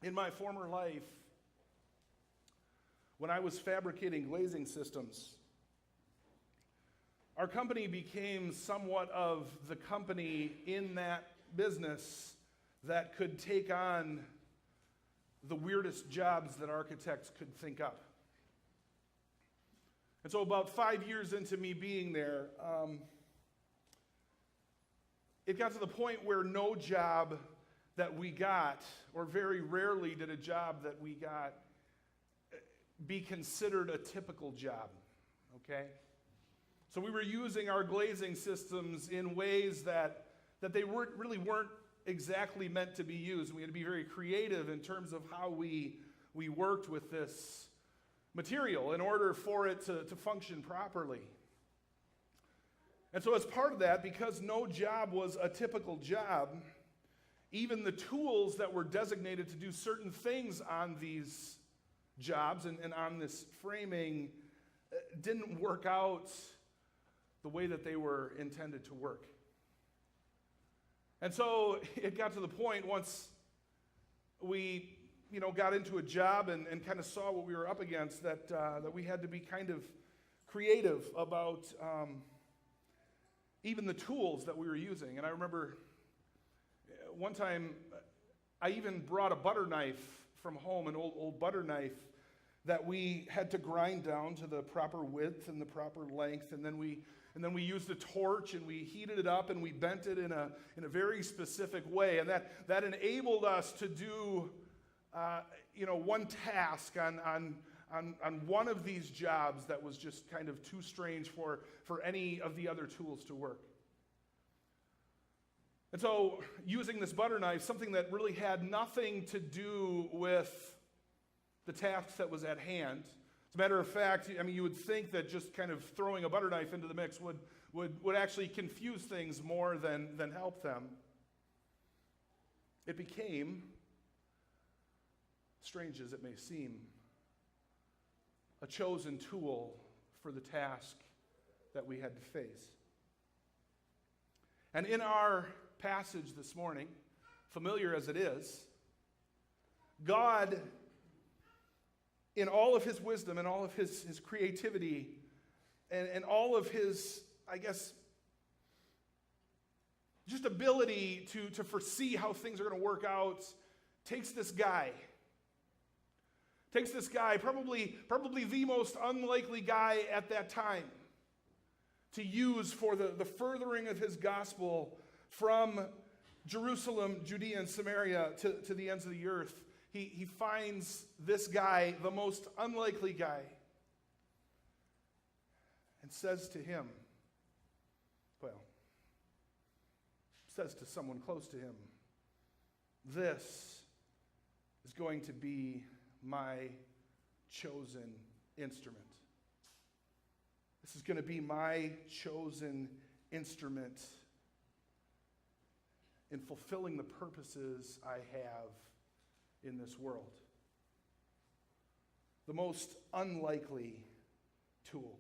In my former life, when I was fabricating glazing systems, our company became somewhat of the company in that business that could take on the weirdest jobs that architects could think up. And so about 5 years into me being there, it got to the point where no job that we got, or very rarely did a job that we got, be considered a typical job, okay? So we were using our glazing systems in ways that they really weren't exactly meant to be used. We had to be very creative in terms of how we worked with this material in order for it to function properly. And so as part of that, because no job was a typical job, even the tools that were designated to do certain things on these jobs and on this framing didn't work out the way that they were intended to work. And so it got to the point once we got into a job and kind of saw what we were up against that we had to be kind of creative about even the tools that we were using. And I remember one time I even brought a butter knife from home, an old butter knife that we had to grind down to the proper width and the proper length, and then we used a torch and we heated it up and we bent it in a very specific way, and that enabled us to do one task on one of these jobs that was just kind of too strange for any of the other tools to work. And so using this butter knife, something that really had nothing to do with the task that was at hand. As a matter of fact, you would think that just kind of throwing a butter knife into the mix would actually confuse things more than help them. It became, strange as it may seem, a chosen tool for the task that we had to face. And in our passage this morning, familiar as it is, God, in all of his wisdom and all of his creativity and all of his, I guess, just ability to foresee how things are going to work out, takes this guy, probably the most unlikely guy at that time, to use for the furthering of his gospel from Jerusalem, Judea, and Samaria to the ends of the earth. He finds this guy, the most unlikely guy, and says to him, says to someone close to him, "This is going to be my chosen instrument. This is going to be my chosen instrument in fulfilling the purposes I have in this world." The most unlikely tool.